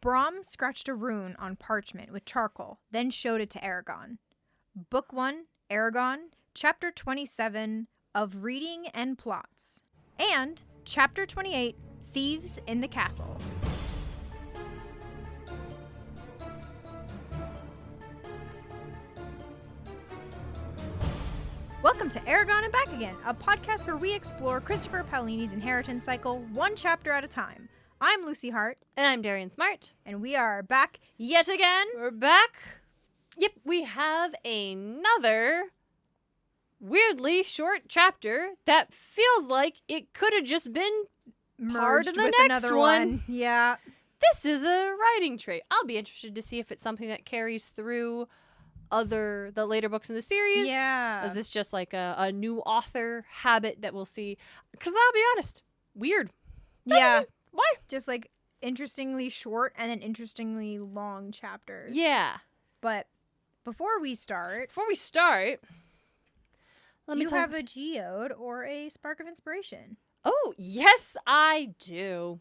Brom scratched a rune on parchment with charcoal, then showed it to Eragon. Book 1, Eragon, Chapter 27 of Reading and Plots. And Chapter 28, Thieves in the Castle. Welcome to Eragon and Back Again, a podcast where we explore Christopher Paolini's inheritance cycle one chapter at a time. I'm Lucy Hart. And I'm Darien Smartt. And we are back yet again. We're back. Yep, we have another weirdly short chapter that feels like it could have just been part of the next one. Yeah. This is a writing trait. I'll be interested to see if it's something that carries through the later books in the series. Yeah. Is this just like a new author habit that we'll see? Because I'll be honest, weird. Yeah. Why? Just like interestingly short and then interestingly long chapters. Yeah. But before we start, let do you have a geode or a spark of inspiration? Oh, yes, I do.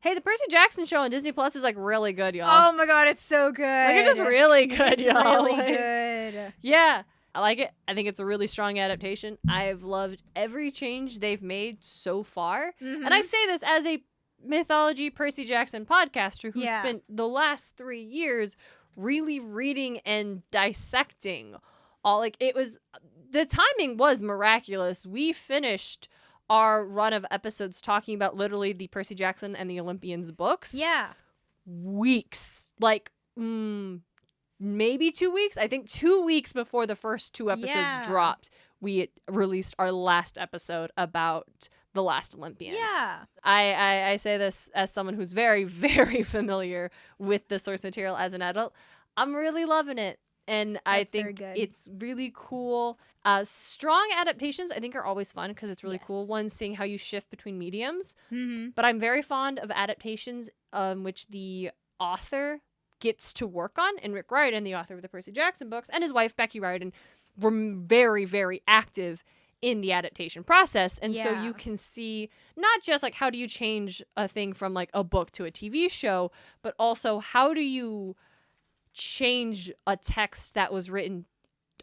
Hey, the Percy Jackson show on Disney Plus is like really good, y'all. Oh my god, it's so good. Like, it's just really good, it's y'all. Really like, good. Yeah, I like it. I think it's a really strong adaptation. I've loved every change they've made so far. Mm-hmm. And I say this as a mythology Percy Jackson podcaster who Yeah. spent the last 3 years really reading and dissecting all. Like, the timing was miraculous. We finished our run of episodes talking about literally the Percy Jackson and the Olympians books. Yeah. Weeks. Like, maybe 2 weeks. I think 2 weeks before the first 2 episodes dropped, we released our last episode about the last Olympian. Yeah. I say this as someone who's very, very familiar with the source material as an adult. I'm really loving it. And I think it's really cool. Strong adaptations, I think, are always fun because it's really cool. One, seeing how you shift between mediums. Mm-hmm. But I'm very fond of adaptations which the author gets to work on. And Rick Riordan, the author of the Percy Jackson books, and his wife, Becky Riordan, were very, very active in the adaptation process. And so you can see not just like how do you change a thing from like a book to a TV show, but also how do you change a text that was written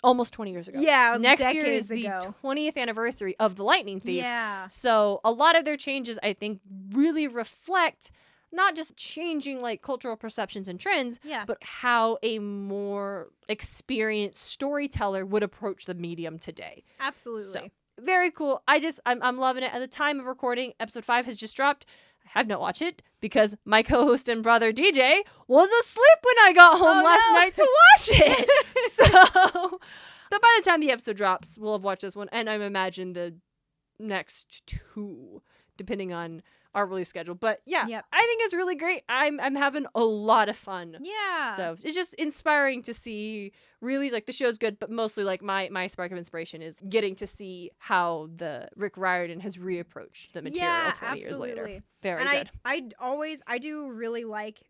almost 20 years ago. Yeah, it was Next decades year is the ago. 20th anniversary of The Lightning Thief. Yeah. So a lot of their changes, I think, really reflect not just changing like cultural perceptions and trends, but how a more experienced storyteller would approach the medium today. Absolutely. So, very cool. I'm loving it. At the time of recording, episode 5 has just dropped. I have not watched it because my co-host and brother DJ was asleep when I got home last night to watch it. So by the time the episode drops, we'll have watched this one, and I imagine the next 2, depending on our release schedule. But yeah, I think it's really great. I'm having a lot of fun. Yeah. So it's just inspiring to see. Really, like, the show's good, but mostly like my spark of inspiration is getting to see how the Rick Riordan has reapproached the material 20 years later. Very good. I do really like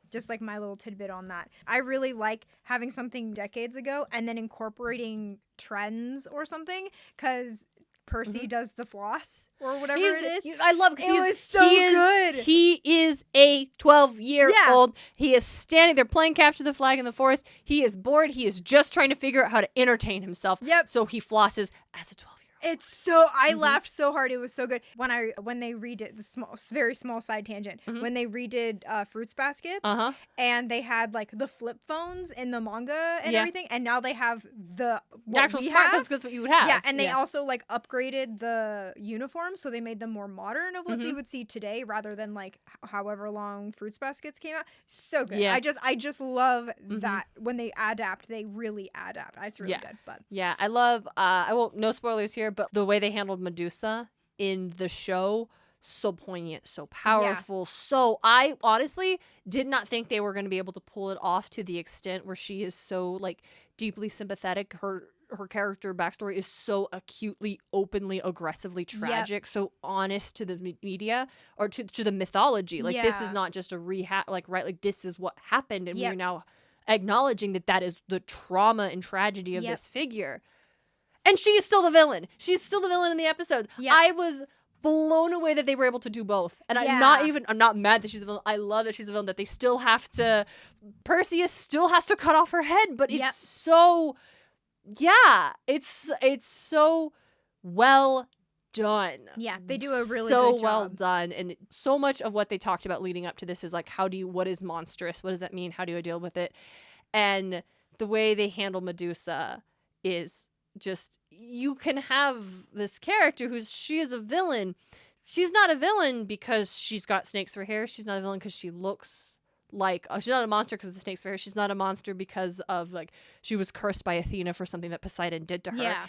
just like my little tidbit on that. I really like having something decades ago and then incorporating trends or something, because Percy does the floss or whatever it is. I love it. Was so good. He is a 12-year-old. He is standing there playing capture the flag in the forest. He is bored. He is just trying to figure out how to entertain himself. Yep. So he flosses as a 12-year-old. It's so I laughed so hard. It was so good when they redid very small side tangent. When they redid Fruits Baskets, and they had like the flip phones in the manga and everything, and now they have the actual smartphones. That's what you would have. Yeah, and they also like upgraded the uniforms, so they made them more modern of what we would see today, rather than like however long Fruits Baskets came out. So good. Yeah. I just love that when they adapt, they really adapt. It's really good. But yeah, I love. I won't. No spoilers here. But the way they handled Medusa in the show, so poignant, so powerful. So I honestly did not think they were going to be able to pull it off to the extent where she is so like deeply sympathetic. Her character backstory is so acutely, openly, aggressively tragic, so honest to the media or to the mythology. Like this is not just a rehab. Like this is what happened, and we're now acknowledging that is the trauma and tragedy of this figure. And she is still the villain. She's still the villain in the episode. Yep. I was blown away that they were able to do both. And Yeah. I'm not mad that she's a villain. I love that she's a villain, that they still have to, Perseus still has to cut off her head, but it's so, it's so well done. Yeah, they do a really so good job. well done. And so much of what they talked about leading up to this is like, what is monstrous? What does that mean? How do I deal with it? And the way they handle Medusa is just, you can have this character she is a villain. She's not a villain because she's got snakes for hair. She's not a villain because she looks like, she's not a monster because of the snakes for hair. She's not a monster because of like, she was cursed by Athena for something that Poseidon did to her. Yeah.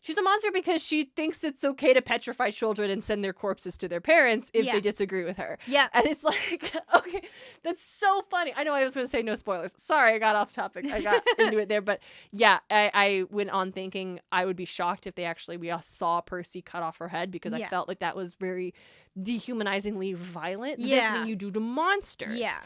She's a monster because she thinks it's okay to petrify children and send their corpses to their parents if they disagree with her. Yeah. And it's like, okay, that's so funny. I know I was going to say no spoilers. Sorry, I got off topic. I got into it there. But yeah, I went on thinking I would be shocked if we saw Percy cut off her head, because I felt like that was very dehumanizingly violent. Yeah. That's something you do to monsters. Yeah.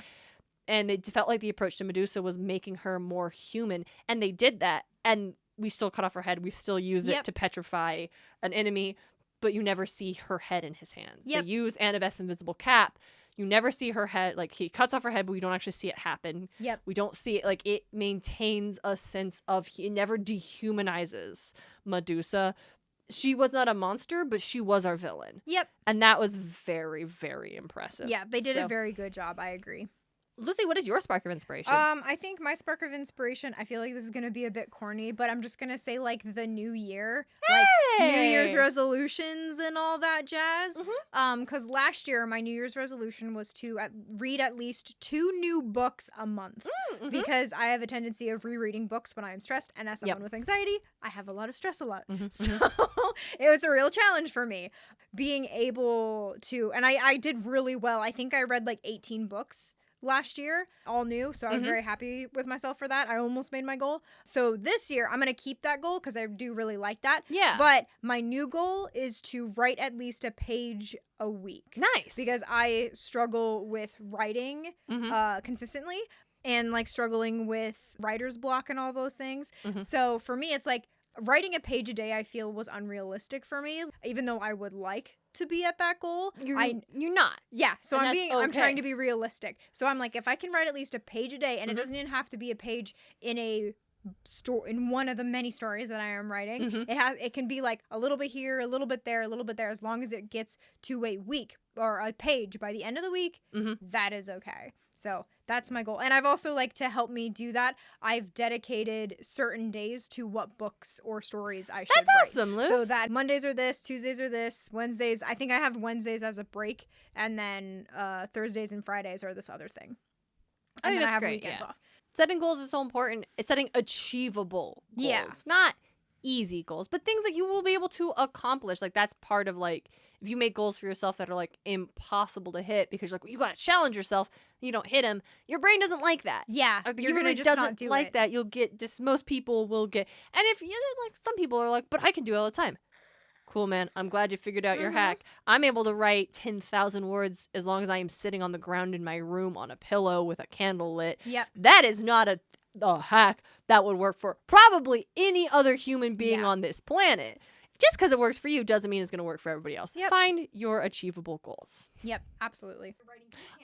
And it felt like the approach to Medusa was making her more human. And they did that. And we still cut off her head. We still use it to petrify an enemy. But you never see her head in his hands. They use Annabeth's invisible cap. You never see her head. Like, he cuts off her head, but we don't actually see it happen. Yep. We don't see it. Like, it maintains a sense of... It never dehumanizes Medusa. She was not a monster, but she was our villain. Yep. And that was very, very impressive. Yeah, they did a very good job. I agree. Lucy, what is your spark of inspiration? I think my spark of inspiration, I feel like this is going to be a bit corny, but I'm just going to say, like, the new year. Hey! Like, New Year's resolutions and all that jazz. Because last year, my New Year's resolution was to read at least 2 new books a month. Because I have a tendency of rereading books when I am stressed. And as someone with anxiety, I have a lot of stress a lot. So it was a real challenge for me. Being able to, and I did really well. I think I read, like, 18 books last year, all new, so I was very happy with myself for that. I almost made my goal. So this year I'm gonna keep that goal because I do really like that. But my new goal is to write at least a page a week. Nice. Because I struggle with writing consistently, and like struggling with writer's block and all those things. So for me, it's like writing a page a day I feel was unrealistic for me, even though I would like to be at that goal. You're not. Yeah, so I'm trying to be realistic. So I'm like, if I can write at least a page a day, and it doesn't even have to be a page in a story, in one of the many stories that I am writing. It can be like a little bit here, a little bit there, a little bit there, as long as it gets to a week or a page by the end of the week. That is okay. So that's my goal. And I've also, like, to help me do that, I've dedicated certain days to what books or stories I should write. That's awesome, Luce. So that Mondays are this, Tuesdays are this, Wednesdays, I think I have Wednesdays as a break, and then Thursdays and Fridays are this other thing. I think that's I have great. Weekends off. Setting goals is so important. It's setting achievable goals. Not easy goals, but things that you will be able to accomplish. Like, that's part of, like, if you make goals for yourself that are, like, impossible to hit because you're like, you got to challenge yourself, and you don't hit them, your brain doesn't like that. Yeah, you're going to just not do like that. You'll get, just most people will get, and if you, like, some people are like, but I can do it all the time. Cool, man. I'm glad you figured out your hack. I'm able to write 10,000 words as long as I am sitting on the ground in my room on a pillow with a candle lit. Yep. That is not a hack that would work for probably any other human being on this planet. Just because it works for you doesn't mean it's going to work for everybody else. Yep. Find your achievable goals. Yep, absolutely.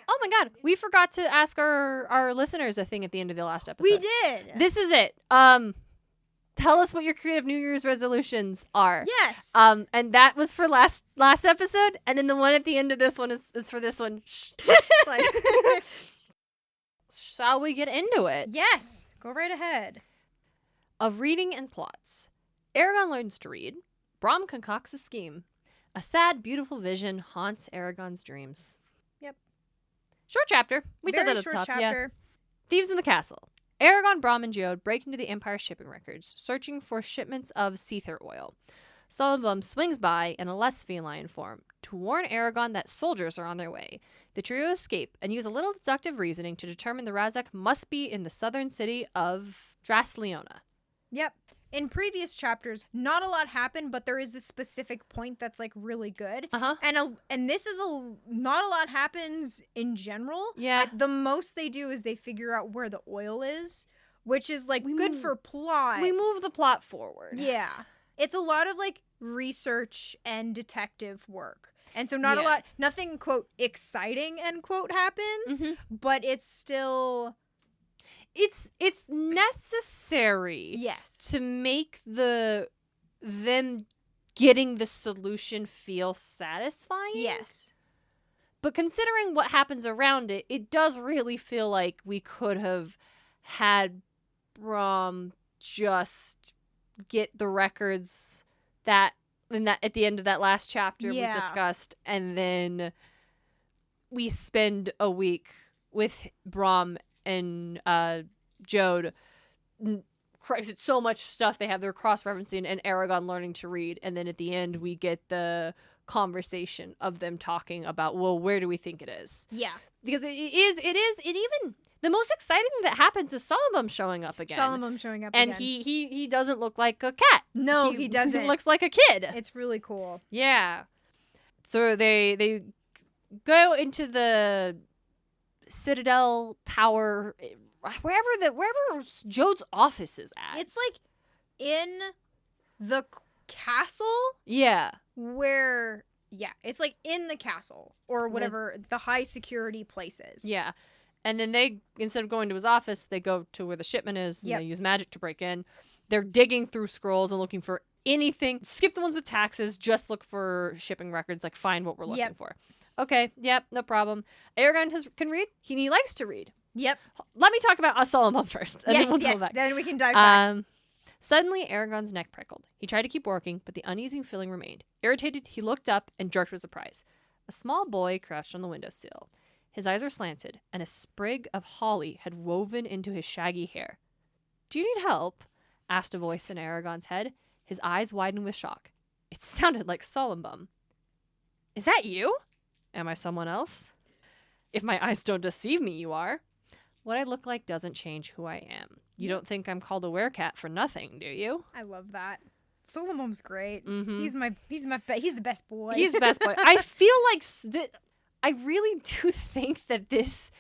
Oh my God. We forgot to ask our listeners a thing at the end of the last episode. We did. This is it. Tell us what your creative New Year's resolutions are. Yes. And that was for last episode, and then the one at the end of this one is for this one. Like, shall we get into it? Yes. Go right ahead. Of reading and plots. Eragon learns to read. Brom concocts a scheme. A sad, beautiful vision haunts Eragon's dreams. Yep. Short chapter. We said that at the top. Yeah. Thieves in the castle. Eragon, Brom, and Geode break into the Empire's shipping records, searching for shipments of seether oil. Solomon swings by in a less feline form to warn Eragon that soldiers are on their way. The trio escape and use a little deductive reasoning to determine the Razak must be in the southern city of Drasleona. Yep. In previous chapters, not a lot happened, but there is this specific point that's, like, really good. And this is not a lot happens in general. Yeah. Like, the most they do is they figure out where the oil is, which is, like, good for plot. We move the plot forward. Yeah. It's a lot of, like, research and detective work. And so nothing, quote, exciting, end quote, happens, but it's still... It's necessary to make them getting the solution feel satisfying. Yes. But considering what happens around it, it does really feel like we could have had Brom just get the records that at the end of that last chapter we discussed, and then we spend a week with Brom and Jode. It's so much stuff. They have their cross-referencing and Eragon learning to read, and then at the end we get the conversation of them talking about, well, where do we think it is? Yeah. Because it even the most exciting thing that happens is Solomon showing up again. And he doesn't look like a cat. No, he doesn't. He looks like a kid. It's really cool. Yeah. So they go into the Citadel Tower, wherever Jode's office is at. It's like in the castle. Yeah. Where, it's like in the castle or whatever the high security place is. Yeah. And then they, instead of going to his office, they go to where the shipment is, and they use magic to break in. They're digging through scrolls and looking for anything. Skip the ones with taxes. Just look for shipping records. Like, find what we're looking for. Okay, no problem. Eragon can read. He likes to read. Yep. Let me talk about Solomon first. And then we can dive back. Suddenly, Eragon's neck prickled. He tried to keep working, but the uneasy feeling remained. Irritated, he looked up and jerked with surprise. A small boy crouched on the windowsill. His eyes were slanted, and a sprig of holly had woven into his shaggy hair. "Do you need help?" asked a voice in Eragon's head. His eyes widened with shock. It sounded like Solomon. "Is that you?" "Am I someone else?" "If my eyes don't deceive me, you are." "What I look like doesn't change who I am. You don't think I'm called a werecat for nothing, do you?" I love that. Solomon's great. Mm-hmm. He's the best boy. He's the best boy. I feel like I really do think that these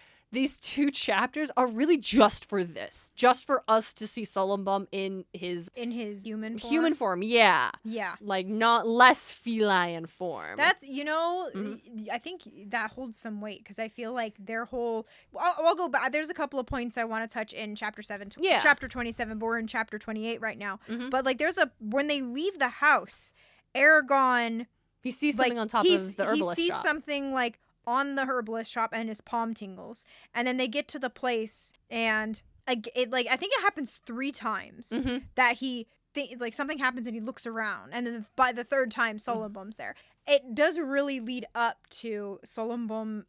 two chapters are really just for this. Just for us to see Solomon in his human form. Human form, yeah. Yeah. Like, not less feline form. That's, I think that holds some weight, because I feel like their whole... I'll go back. There's a couple of points I want to touch in chapter 7, chapter 27, but we're in chapter 28 right now. Mm-hmm. But, like, when they leave the house, Eragon... He sees something on top of the herbalist shop. He sees something, like, on the herbalist shop, and his palm tingles. And then they get to the place, and I think it happens 3 times that something happens and he looks around, and then by the 3rd time Solomon's there. It does really lead up to Solomon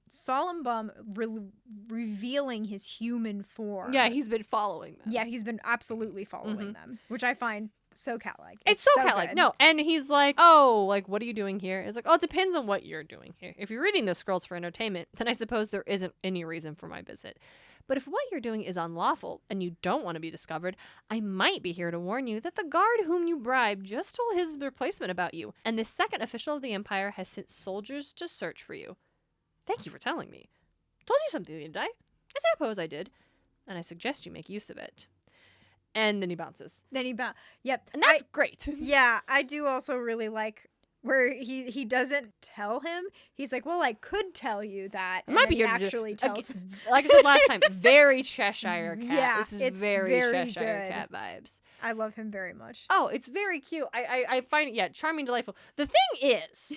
revealing his human form. Yeah, he's been following them. Yeah, he's been absolutely following them, which I find so cat-like. It's so cat-like. Good. No, and he's like, "Oh, like, what are you doing here?" It's like, "Oh, it depends on what you're doing here. If you're reading the scrolls for entertainment, then I suppose there isn't any reason for my visit. But if what you're doing is unlawful and you don't want to be discovered, I might be here to warn you that the guard whom you bribed just told his replacement about you, and the second official of the Empire has sent soldiers to search for you. Thank you for telling me. Told you something, didn't I? I suppose I did, and I suggest you make use of it." And then he bounces. Yep. And that's great. Yeah, I do also really like where he doesn't tell him. He's like, "Well, I could tell you that." I might be here actually tells him. Like I said last time, very Cheshire Cat. Yeah, this is it's very Cheshire good. Cat vibes. I love him very much. Oh, it's very cute. I find it, charming, delightful. The thing is,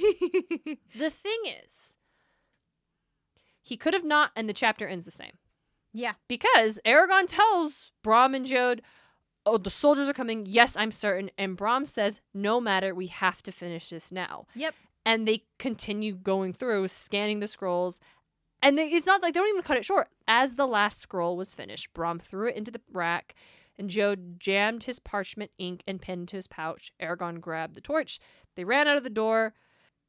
he could have not, and the chapter ends the same. Yeah. Because Eragon tells Brom and Jode, "Oh, the soldiers are coming. Yes, I'm certain." And Brom says, "No matter, we have to finish this now." Yep. And they continue going through, scanning the scrolls. And it's not like they don't even cut it short. As the last scroll was finished, Brom threw it into the rack, and Jode jammed his parchment, ink, and pen into his pouch. Eragon grabbed the torch. They ran out of the door.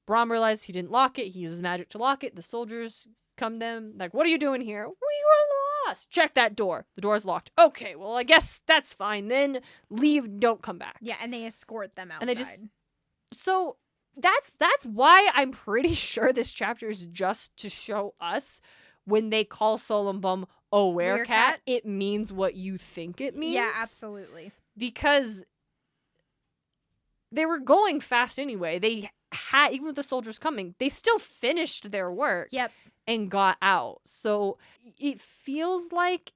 Brom realized he didn't lock it. He uses magic to lock it. The soldiers come to them, like, "What are you doing here?" "We were lost." "Check that door." "The door's locked." "Okay, well, I guess that's fine. Then leave, don't come back." Yeah, and they escort them outside. And they just... So that's why I'm pretty sure this chapter is just to show us when they call Solomon a werecat, it means what you think it means. Yeah, absolutely. Because they were going fast anyway. They had, even with the soldiers coming, they still finished their work. Yep. And got out. So it feels like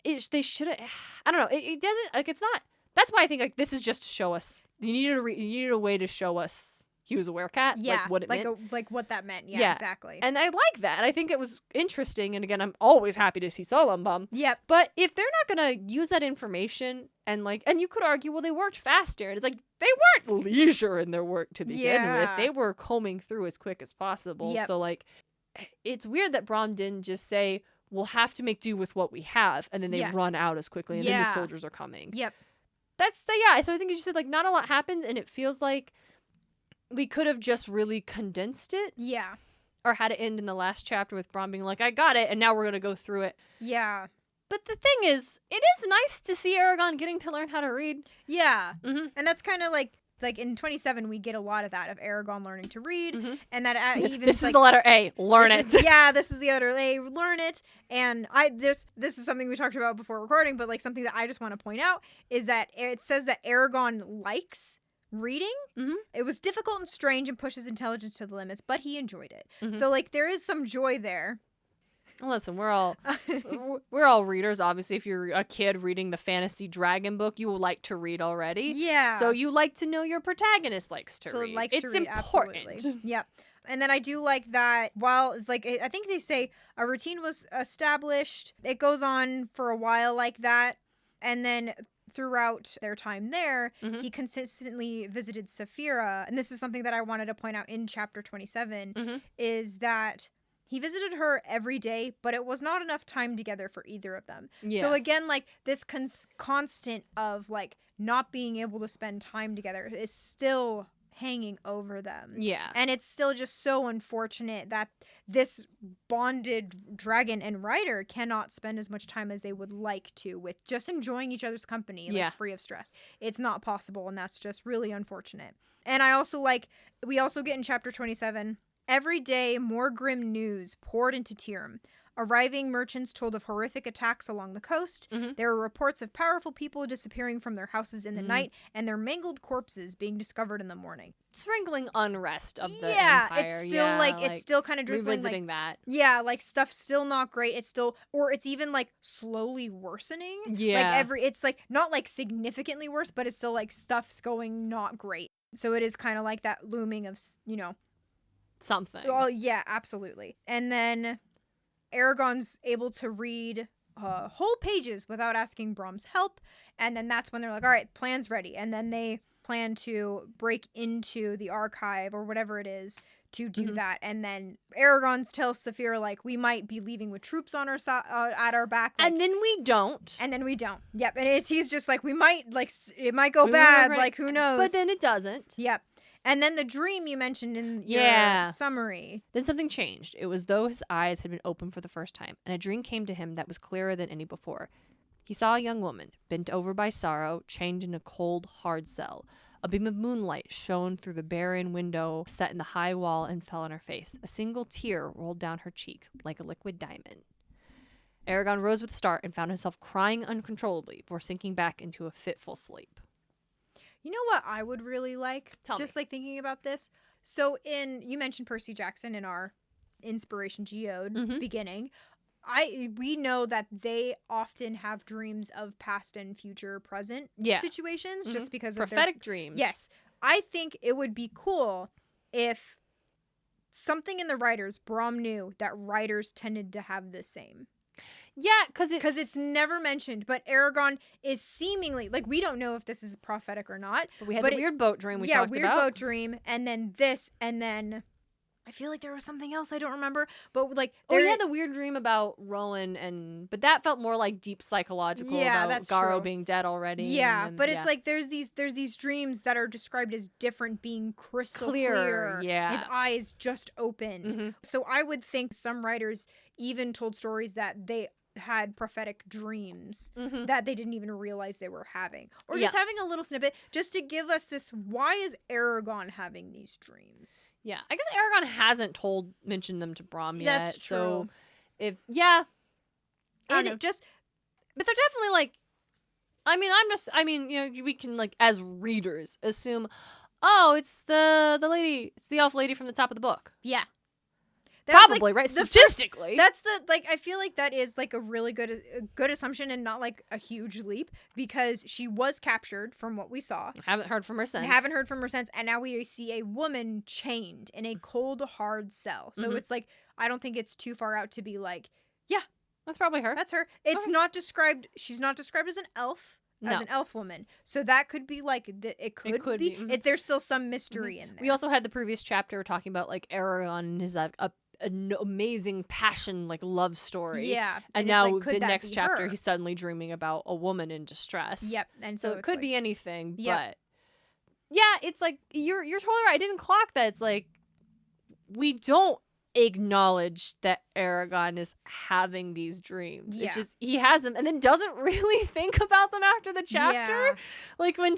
they should have. I don't know. It doesn't, like, it's not. That's why I think, like, this is just to show us. You needed a way to show us he was a werecat. Yeah. Like, what it meant. Like what that meant. Yeah, exactly. And I like that. And I think it was interesting. And again, I'm always happy to see Solon Bum. Yep. But if they're not going to use that information and, like, and you could argue, well, they worked faster. And it's like, they weren't leisure in their work to begin with. They were combing through as quick as possible. Yep. So, like, it's weird that Brom didn't just say, we'll have to make do with what we have. And then they run out as quickly. And then the soldiers are coming. Yep. So I think you just said, like, not a lot happens. And it feels like we could have just really condensed it. Yeah. Or had it end in the last chapter with Brom being like, I got it. And now we're going to go through it. Yeah. But the thing is, it is nice to see Eragon getting to learn how to read. Yeah. Mm-hmm. And that's kind of like in 27, we get a lot of that, of Eragon learning to read. Mm-hmm. And that even this is the letter A, learn it. This is the letter A, learn it. And this is something we talked about before recording, but like something that I just want to point out is that it says that Eragon likes reading. Mm-hmm. It was difficult and strange and pushes intelligence to the limits, but he enjoyed it. Mm-hmm. So like there is some joy there. Listen, we're all readers. Obviously, if you're a kid reading the fantasy dragon book, you will like to read already. Yeah. So you like to know your protagonist likes to read. It's important. Absolutely. Yep. And then I do like that while, like, I think they say a routine was established. It goes on for a while like that. And then throughout their time there, he consistently visited Saphira. And this is something that I wanted to point out in chapter 27, is that he visited her every day, but it was not enough time together for either of them. Yeah. So again, like, this constant of, like, not being able to spend time together is still hanging over them. Yeah. And it's still just so unfortunate that this bonded dragon and rider cannot spend as much time as they would like to with just enjoying each other's company, like, free of stress. It's not possible, and that's just really unfortunate. And I also we also get in chapter 27, every day, more grim news poured into Tyrim. Arriving merchants told of horrific attacks along the coast. There were reports of powerful people disappearing from their houses in the night and their mangled corpses being discovered in the morning. Sprinkling unrest of the empire. It's still it's still kind of drizzling. Revisiting that. Yeah, like, stuff's still not great. It's still, or it's even like slowly worsening. Yeah. Like it's like not like significantly worse, but it's still like stuff's going not great. So it is kind of like that looming of, something. Oh, yeah, absolutely. And then Eragon's able to read whole pages without asking Brom's help. And then that's when they're like, all right, plan's ready. And then they plan to break into the archive or whatever it is to do that. And then Eragon tells Saphira, like, we might be leaving with troops on our at our back. Like, and then we don't. Yep. And he's just like, we might, like, it might go bad. Like, who knows? But then it doesn't. Yep. And then the dream you mentioned in your summary. Then something changed. It was though his eyes had been opened for the first time, and a dream came to him that was clearer than any before. He saw a young woman, bent over by sorrow, chained in a cold, hard cell. A beam of moonlight shone through the barren window set in the high wall and fell on her face. A single tear rolled down her cheek like a liquid diamond. Eragon rose with a start and found himself crying uncontrollably before sinking back into a fitful sleep. You know what I would really like? Tell me. Like thinking about this. So you mentioned Percy Jackson in our Inspiration Geode beginning. We know that they often have dreams of past and future present situations just because of prophetic dreams. Yes. I think it would be cool if something in the writers, Brom knew that writers tended to have the same. Yeah, because it's never mentioned, but Eragon is seemingly, like, we don't know if this is prophetic or not. But we had the weird boat dream we talked about. Yeah, weird boat dream, and then this, and then I feel like there was something else I don't remember, but like... the weird dream about Rowan, but that felt more like deep psychological about Garo being dead already. Yeah, but it's like there's these dreams that are described as different, being crystal clear. Yeah. His eyes just opened. So I would think some writers even told stories that they had prophetic dreams that they didn't even realize they were having, or just having a little snippet just to give us this, why is Eragon having these dreams? I guess Eragon hasn't mentioned them to Brom yet. That's true. So if I don't know, but they're definitely like, we can, like, as readers assume, oh, it's the lady, it's the elf lady from the top of the book. Yeah. Probably, right? Statistically. That's the, like, I feel like that is, like, a really good assumption and not, like, a huge leap, because she was captured from what we saw. Haven't heard from her since. And now we see a woman chained in a cold, hard cell. So it's, like, I don't think it's too far out to be like, yeah. That's probably her. That's her. It's not described, she's not described as an elf. As an elf woman. So that could be, like, it could be. There's still some mystery in there. We also had the previous chapter talking about, like, Eragon and his an amazing passion, like, love story. Yeah. And now like, the next chapter, he's suddenly dreaming about a woman in distress. Yep. And so it could like, be anything, but yeah, it's like, you're totally right. I didn't clock that. It's like, we don't acknowledge that Eragon is having these dreams. It's just, he has them and then doesn't really think about them after the chapter. Like, when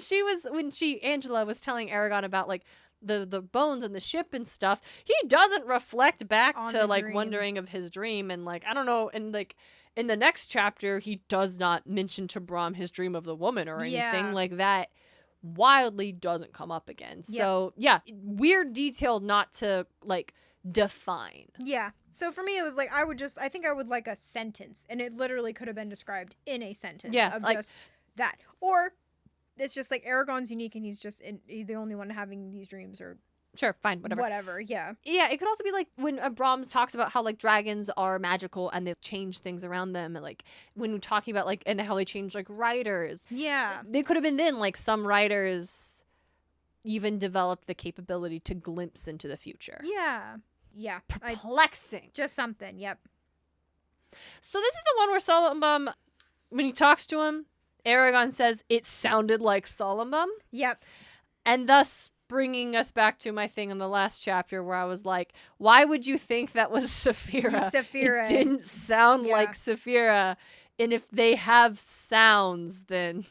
Angela was telling Eragon about, like, the bones and the ship and stuff, he doesn't reflect back on to, like, wondering of his dream. And, like, I don't know, and, like, in the next chapter, he does not mention to Brom his dream of the woman or anything like that. Wildly doesn't come up again. So, weird detail not to, like, define. Yeah. So for me, it was like, I think I would like a sentence, and it literally could have been described in a sentence of like, just that. Or it's just like, Eragon's unique and he's just the only one having these dreams, or sure, fine, whatever. Yeah, it could also be like when Brahms talks about how, like, dragons are magical and they change things around them, and, like, when we're talking about, like, and how they change, like, writers, they could have been then, like, some writers even developed the capability to glimpse into the future. Perplexing. Just something. Yep. So this is the one where Solomon, when he talks to him, Eragon says it sounded like Solomon. Yep. And thus bringing us back to my thing in the last chapter where I was like, why would you think that was Saphira? It didn't sound like Saphira. And if they have sounds, then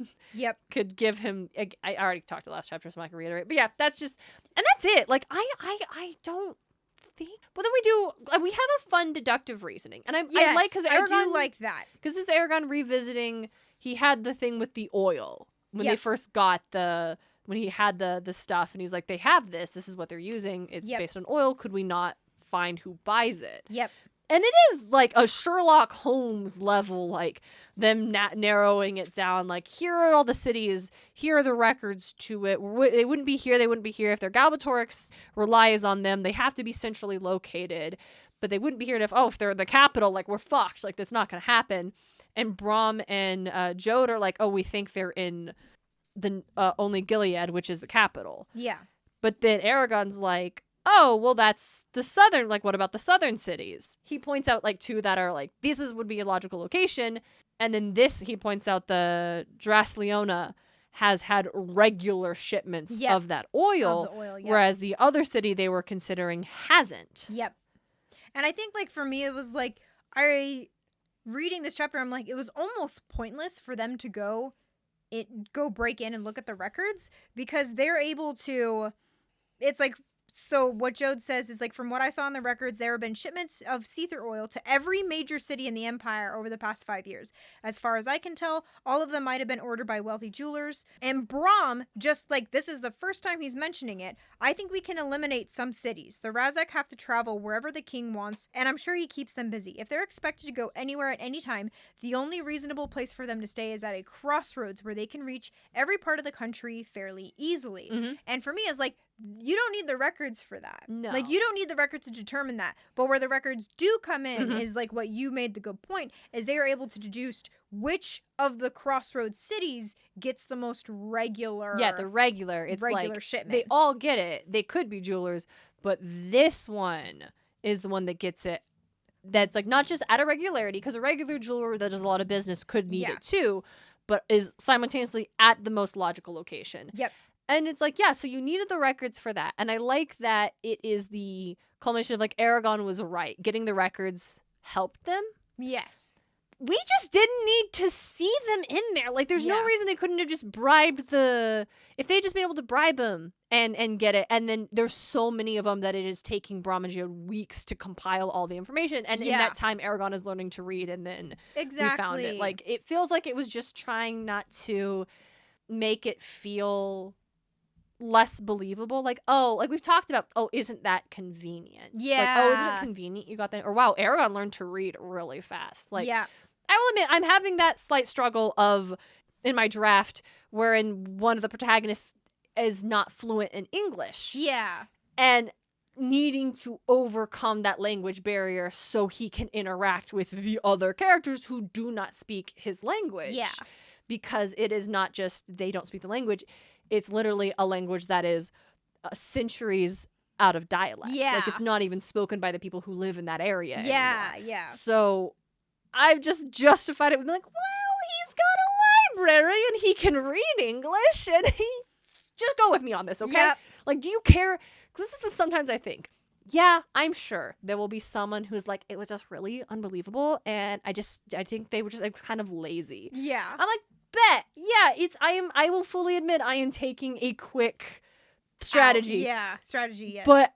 could give him. I already talked the last chapter, so I can reiterate. But yeah, that's just, and that's it. Like, I don't think. But then we have a fun deductive reasoning, and I like, because I do like that, because this Eragon revisiting. He had the thing with the oil when they first got when he had the stuff, and he's like, they have this. This is what they're using. It's based on oil. Could we not find who buys it? Yep. And it is like a Sherlock Holmes level, like them narrowing it down. Like, here are all the cities. Here are the records to it. They wouldn't be here. They wouldn't be here if their Galbatorix relies on them. They have to be centrally located. But they wouldn't be here if they're the capital, like, we're fucked. Like, that's not going to happen. And Brom and Jode are like, oh, we think they're in the only Gilead, which is the capital. Yeah. But then Eragon's like, oh, well, that's the southern, like, what about the southern cities? He points out, like, two that are like, would be a logical location. And then he points out the Drasleona has had regular shipments of that oil, whereas the other city they were considering hasn't. Yep. And I think, like, for me, it was like, reading this chapter, I'm like, it was almost pointless for them to go break in and look at the records, because they're able to, it's like, so what Jode says is, like, from what I saw in the records, there have been shipments of Seether oil to every major city in the Empire over the past 5 years. As far as I can tell, all of them might have been ordered by wealthy jewelers. And Brom, just like, this is the first time he's mentioning it, I think we can eliminate some cities. The Razak have to travel wherever the king wants, and I'm sure he keeps them busy. If they're expected to go anywhere at any time, the only reasonable place for them to stay is at a crossroads where they can reach every part of the country fairly easily. Mm-hmm. And for me, it's like, you don't need the records for that. No. Like, you don't need the records to determine that. But where the records do come in is, like, what you made the good point, is they are able to deduce which of the crossroads cities gets the most regular. Yeah, the regular. It's regular like, shipments. they all get it. They could be jewelers, but this one is the one that gets it. That's, like, not just at a regularity, because a regular jeweler that does a lot of business could need it too, but is simultaneously at the most logical location. Yep. And it's like, yeah, so you needed the records for that. And I like that it is the culmination of, like, Eragon was right. Getting the records helped them. Yes. We just didn't need to see them in there. Like, there's no reason they couldn't have just bribed if they had just been able to bribe them and get it. And then there's so many of them that it is taking Brom and Jode weeks to compile all the information. And in that time, Eragon is learning to read, and then we found it. Like, it feels like it was just trying not to make it feel less believable. Like, oh, like we've talked about, oh, isn't that convenient? Yeah. Like, oh, isn't it convenient you got that? Or wow, Eragon learned to read really fast. Like, yeah. I will admit, I'm having that slight struggle of, in my draft, wherein one of the protagonists is not fluent in English. Yeah. And needing to overcome that language barrier so he can interact with the other characters who do not speak his language. Yeah. Because it is not just they don't speak the language, it's literally a language that is centuries out of dialect. Yeah. Like, it's not even spoken by the people who live in that area Yeah. anymore. Yeah. So I've just justified it with like, well, he's got a library and he can read English, and he just go with me on this, okay? Yep. Like, do you care? Because this is sometimes I think, yeah, I'm sure there will be someone who's like, it was just really unbelievable, and I think they were just like, kind of lazy. Yeah. I'm like, bet, yeah, I will fully admit I am taking a quick strategy. Yeah, strategy, yes. But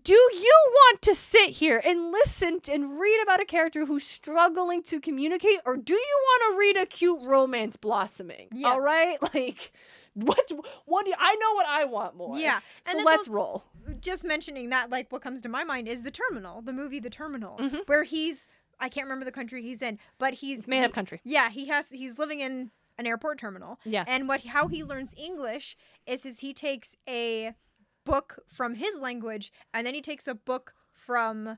do you want to sit here and listen and read about a character who's struggling to communicate, or do you want to read a cute romance blossoming? Yeah. All right? Like, what do you, I know what I want more. Yeah. So let's roll. Just mentioning that, like, what comes to my mind is The Terminal, the movie The Terminal, Mhm. where I can't remember the country he's in, but It's made up country. Yeah, he's living in an airport terminal. Yeah. And how he learns English is he takes a book from his language, and then he takes a book from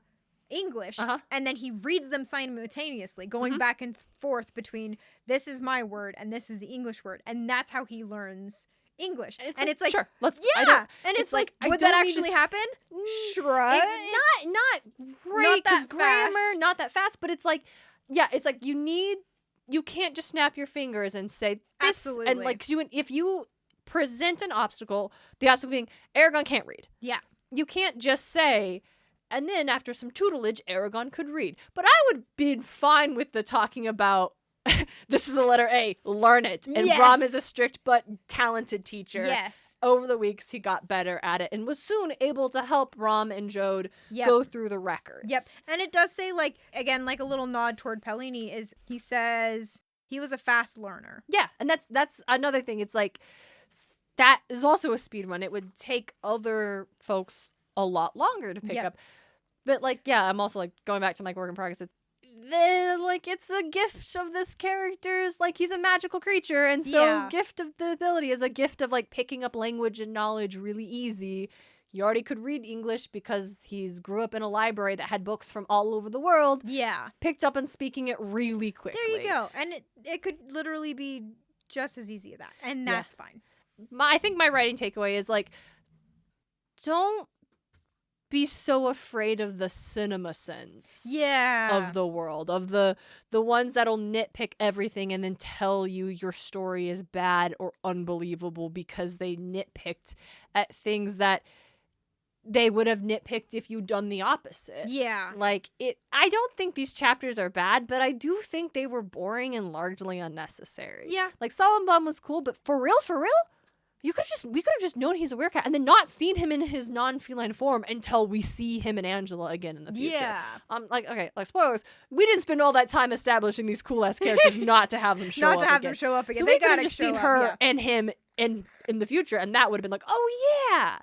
English, and then he reads them simultaneously, going back and forth between this is my word and this is the English word, and that's how he learns English. It's like, sure, let's. yeah, and it's like, would that actually happen? Shrug. Not great, Not that grammar, fast. not that fast, but it's like, yeah, it's like you can't just snap your fingers and say this, Absolutely. and like, if you present an obstacle, the obstacle being Eragon can't read. Yeah. You can't just say, and then after some tutelage, Eragon could read. But I would be fine with the talking about, this is the letter A, learn it. And Yes. Rom is a strict but talented teacher. Yes. Over the weeks, he got better at it and was soon able to help Rom and Jode go through the records. Yep. And it does say, like, again, like a little nod toward Pellini is he says he was a fast learner. Yeah, and that's another thing. It's like, that is also a speed run. It would take other folks a lot longer to pick up. But, like, yeah, I'm also, like, going back to, like, work in progress. It's a gift of this character's, like, he's a magical creature. And so gift of the ability is a gift of, like, picking up language and knowledge really easy. He already could read English because he's grew up in a library that had books from all over the world. Yeah. Picked up and speaking it really quickly. There you go. And it could literally be just as easy as that. And that's fine. I think my writing takeaway is, like, don't be so afraid of the cinema sense of the world, of the ones that'll nitpick everything and then tell you your story is bad or unbelievable because they nitpicked at things that they would have nitpicked if you'd done the opposite. Yeah. Like, I don't think these chapters are bad, but I do think they were boring and largely unnecessary. Yeah. Like, Solemn was cool, but for real, we could have just known he's a werecat and then not seen him in his non-feline form until we see him and Angela again in the future. Yeah. Like, spoilers. We didn't spend all that time establishing these cool ass characters not to have them show up. Not to have them show up again. So they we could gotta have just show seen up, her and him in the future, and that would have been like, oh yeah.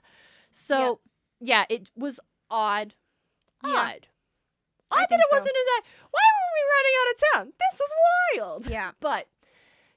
So yeah, it was odd. Yeah. Odd that it wasn't as why were we running out of town? This was wild. Yeah. But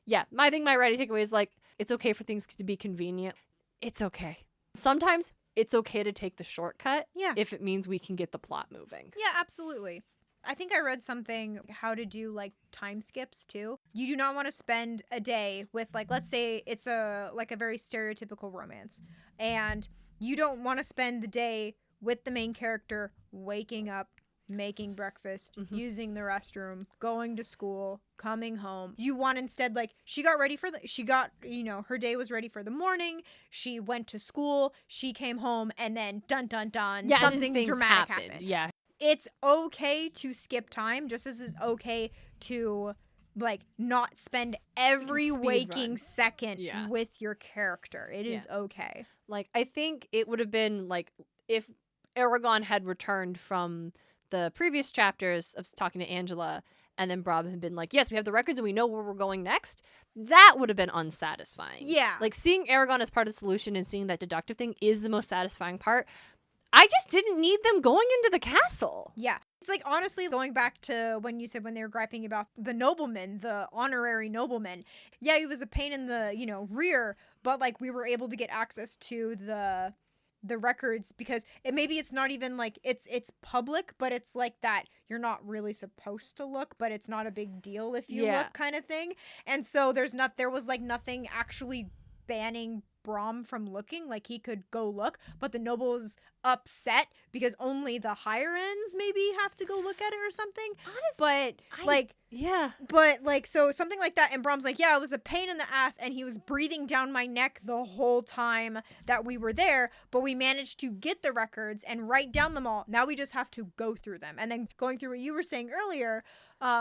yeah, I think my writing takeaway is, like, it's okay for things to be convenient. It's okay. Sometimes it's okay to take the shortcut if it means we can get the plot moving. Yeah, absolutely. I think I read something how to do, like, time skips too. You do not want to spend a day with, like, let's say it's a very stereotypical romance, and you don't want to spend the day with the main character waking up, making breakfast, using the restroom, going to school, coming home. You want instead, like, her day was ready for the morning, she went to school, she came home, and then dun dun dun, something dramatic happened. Yeah. It's okay to skip time, just as it's okay to, like, not spend every waking second with your character. It is okay. Like, I think it would have been, like, if Eragon had returned from the previous chapters of talking to Angela, and then Brom had been like, yes, we have the records and we know where we're going next, that would have been unsatisfying. Yeah. Like, seeing Eragon as part of the solution and seeing that deductive thing is the most satisfying part. I just didn't need them going into the castle. Yeah. It's like, honestly, going back to when you said when they were griping about the nobleman, the honorary nobleman. Yeah, he was a pain in the, rear, but, like, we were able to get access to the records because maybe it's not even like it's public, but it's like that you're not really supposed to look, but it's not a big deal if you look kind of thing. And so there was like nothing actually banning Brom from looking. Like, he could go look, but the noble's upset because only the higher ends maybe have to go look at it or something. So something like that. And Brom's like, yeah, it was a pain in the ass, and he was breathing down my neck the whole time that we were there, but we managed to get the records and write down them all. Now we just have to go through them. And then going through what you were saying earlier,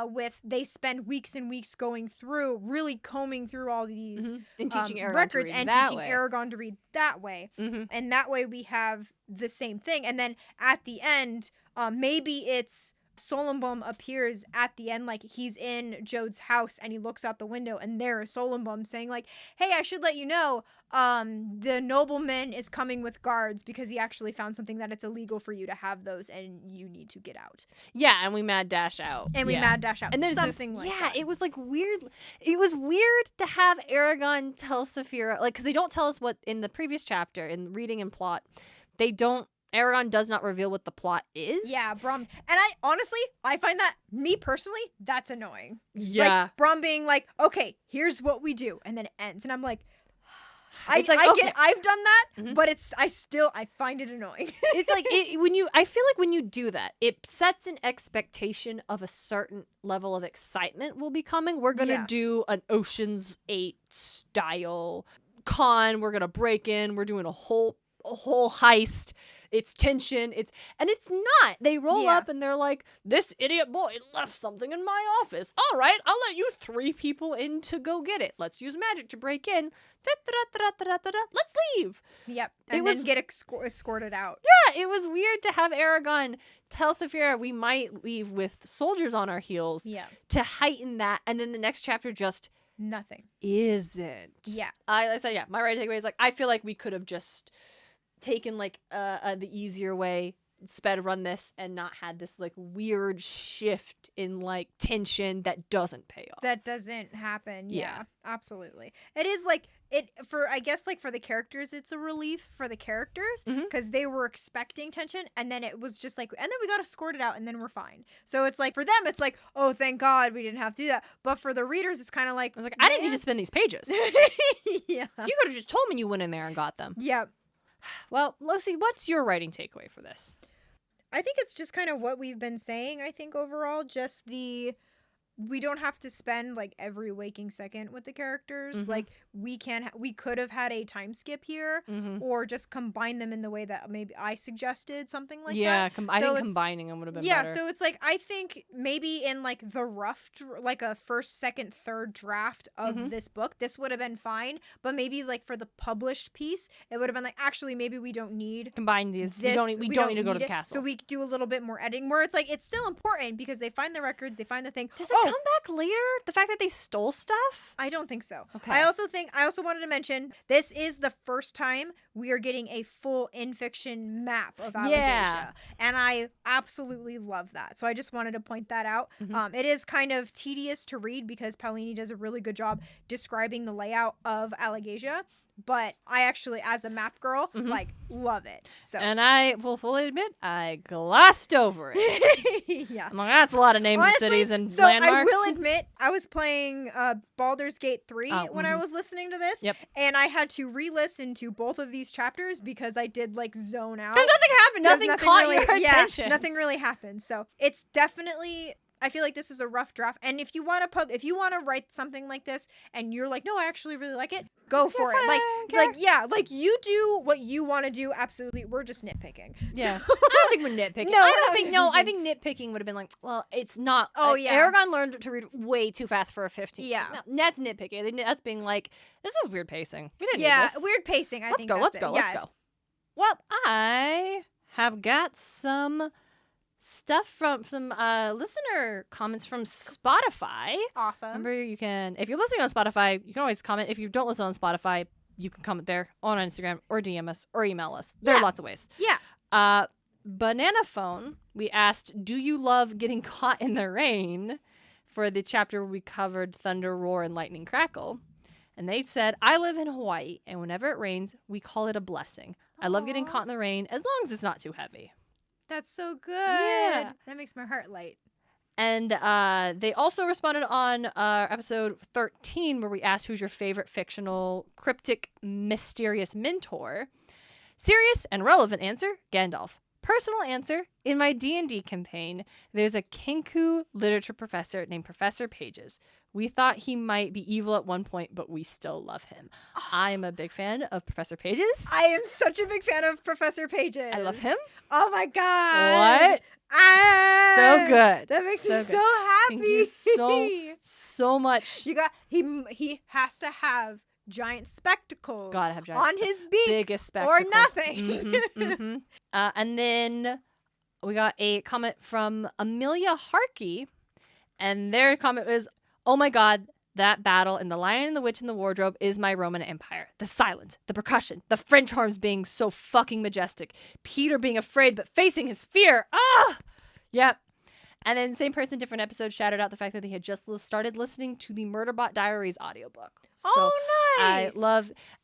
with they spend weeks and weeks going through, really combing through all these and teaching Eragon records to read and that teaching way. Eragon to read that way. And that way we have the same thing. And then at the end, maybe it's Solembum appears at the end, like he's in Jode's house and he looks out the window and there is Solembum saying like, hey, I should let you know, the nobleman is coming with guards because he actually found something that it's illegal for you to have those and you need to get out. Yeah, and we mad dash out. And then something like that. It was like weird. It was weird to have Eragon tell Saphira, like, because they don't tell us what in the previous chapter, in reading and plot, Eragon does not reveal what the plot is. Yeah, Brom. And I find that, me personally, that's annoying. Yeah. Like, Brom being like, okay, here's what we do. And then it ends. And I'm like, I've done that, but I find it annoying. It's like, I feel like when you do that, it sets an expectation of a certain level of excitement will be coming. We're going to do an Ocean's 8 style con. We're going to break in. We're doing a whole heist. It's tension. It's not. They roll up and they're like, this idiot boy left something in my office. All right, I'll let you 3 people in to go get it. Let's use magic to break in. Let's leave. Yep. And then get escorted out. Yeah, it was weird to have Eragon tell Saphira we might leave with soldiers on our heels. Yeah. To heighten that, and then the next chapter just nothing isn't. Yeah. I said, yeah, my right takeaway is like, I feel like we could have just taken like the easier way, sped run this, and not had this like weird shift in like tension that doesn't pay off. That doesn't happen. Yeah, absolutely. It is like I guess like for the characters, it's a relief for the characters because they were expecting tension, and then it was just like, and then we got escorted out, and then we're fine. So it's like for them, it's like, oh, thank God we didn't have to do that. But for the readers, it's kind of like, I was like, I didn't need to spend these pages. Yeah, you could have just told me you went in there and got them. Yeah. Well, Lucy, what's your writing takeaway for this? I think it's just kind of what we've been saying, I think, overall. Just we don't have to spend, like, every waking second with the characters. Like, we could have had a time skip here, or just combine them in the way that maybe I suggested, something like that. Yeah, I think combining them would have been better. Yeah, so it's like, I think maybe in, like, the rough, like, a first, second, third draft of this book, this would have been fine. But maybe, like, for the published piece, it would have been like, actually, maybe we don't need combine these. We don't need to go to the castle. So we do a little bit more editing, where it's like, it's still important because they find the records, they find the thing. Does it come back later? The fact that they stole stuff? I don't think so. Okay. I also wanted to mention, this is the first time we are getting a full in-fiction map of Allegasia. Yeah. And I absolutely love that. So I just wanted to point that out. It is kind of tedious to read because Paolini does a really good job describing the layout of Allegasia. But I actually, as a map girl, like, love it. So, and I will fully admit, I glossed over it. Yeah. I'm like, that's a lot of names of cities and landmarks. I will admit, I was playing Baldur's Gate 3 when I was listening to this. Yep. And I had to re-listen to both of these chapters because I did, like, zone out. Because nothing happened. Nothing caught your attention. Yeah, nothing really happened. So it's definitely, I feel like this is a rough draft. And if you want to write something like this and you're like, no, I actually really like it, go for it. Like you do what you want to do. Absolutely. We're just nitpicking. Yeah. So, I don't think we're nitpicking. I think nitpicking would have been like, well, it's not. Oh, yeah. Eragon learned to read way too fast for a 15. Yeah. No, that's nitpicking. That's being like, this was weird pacing. We didn't need this. Weird pacing. Let's go. Well, I have got some stuff from some listener comments from Spotify. Awesome. Remember, you can, if you're listening on Spotify, you can always comment. If you don't listen on Spotify, you can comment there on Instagram or DM us or email us. There are lots of ways. Yeah. Banana Phone, we asked, do you love getting caught in the rain? For the chapter where we covered thunder, roar, and lightning crackle. And they said, I live in Hawaii, and whenever it rains, we call it a blessing. I love getting caught in the rain as long as it's not too heavy. That's so good. Yeah. That makes my heart light. And they also responded on episode 13 where we asked who's your favorite fictional, cryptic, mysterious mentor. Serious and relevant answer, Gandalf. Personal answer, in my D&D campaign, there's a Kenku literature professor named Professor Pages. We thought he might be evil at one point, but we still love him. I am a big fan of Professor Pages. I am such a big fan of Professor Pages. I love him. Oh my god. What? Ah, So good. That makes me So so good. happy. Thank you so much. You got he has to have giant spectacles Gotta have giant on his beak biggest spectacle. or nothing. Mm-hmm. And then we got a comment from Amelia Harkey, and their comment was, oh my god, that battle in The Lion and the Witch and the Wardrobe is my Roman Empire. The silence, the percussion, the French horns being so fucking majestic, Peter being afraid but facing his fear. Yep. And then same person, different episode, shouted out the fact that they had just started listening to the Murderbot Diaries audiobook. So Oh, nice.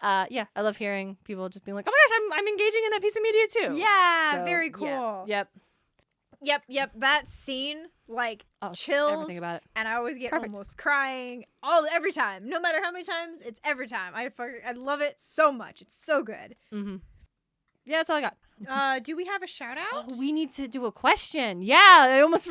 I love hearing people just being like, oh my gosh, I'm engaging in that piece of media too. Yeah, So, very cool. Yeah, Yep. That scene, like, yep. chills. Everything about it. And I always get Perfect. almost crying every time. No matter how many times, it's every time. I love it so much. It's so good. Mm-hmm. Yeah, that's all I got. Do we have a shout out? Oh, we need to do a question. Yeah, I almost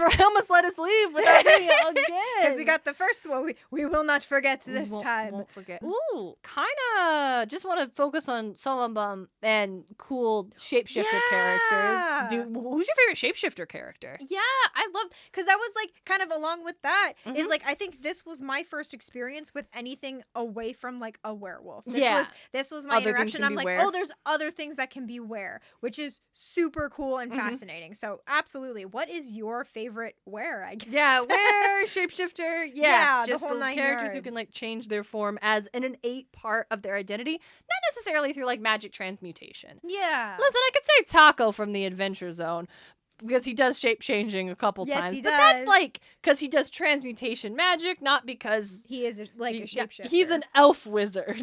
let us leave without doing it again. Because we got the first one. We will not forget this time. Won't forget. Ooh, kind of just want to focus on Solomon and cool shapeshifter characters. Who's your favorite shapeshifter character? Yeah, I love, because that was like kind of along with that is Mhm. like, I think this was my first experience with anything away from like a werewolf. This was my Other things interaction. can I'm be like, were. oh, there's other things that can be were, which is super cool and fascinating. So absolutely. What is your favorite were, I guess? Yeah, where shapeshifter. Yeah, the just whole the nine characters who yards. can like change their form as an innate part of their identity, not necessarily through like magic transmutation. Yeah. Listen, I could say Taco from the Adventure Zone because he does shape changing a couple Yes, times, he but does. that's like because he does transmutation magic, not because He is a shapeshifter. he's an elf wizard.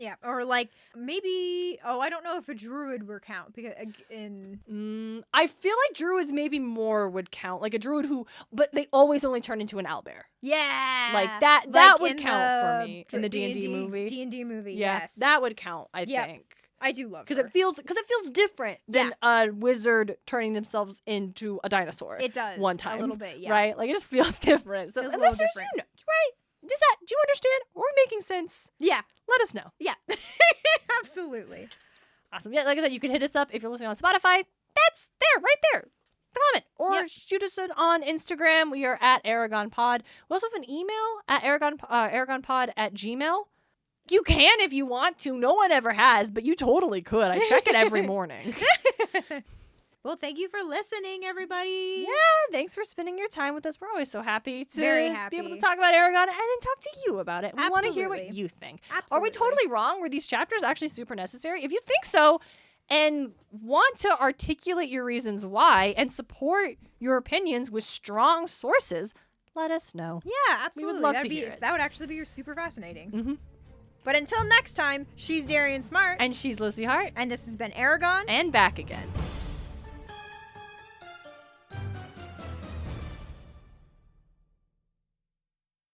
Yeah, or like maybe, I don't know if a druid would count because I feel like druids maybe more would count, like a druid but they always only turn into an owlbear. yeah, Like that like would in count for the me in the D&D movie. D&D movie, Yeah, yes, that would count. I Yep. think I do love because her. it feels different than a wizard turning themselves into a dinosaur. It does one time a little bit, yeah. right? Like it just feels different. So Feels a unless little there's, different. right? Do you understand? Are we making sense? Yeah, Let us know. yeah, absolutely. Awesome. Yeah, like I said, you can hit us up if you're listening on Spotify. That's there, right there. Comment or shoot us on Instagram. We are at Eragon Pod. We also have an email at eragonpod@gmail. You can if you want to. No one ever has, but you totally could. I check it every morning. Well, thank you for listening, everybody. Yeah, thanks for spending your time with us. We're always so happy to Very be happy. able to talk about Eragon and then talk to you about it. We want to hear what Absolutely. you think. Absolutely. Are we totally wrong? Were these chapters actually super necessary? If you think so and want to articulate your reasons why and support your opinions with strong sources, let us know. Yeah, absolutely. We would love That'd to be, hear it. That would actually be super fascinating. Mm-hmm. But until next time, she's Darien Smartt. And she's Lucy Hart. And this has been Eragon. And back again.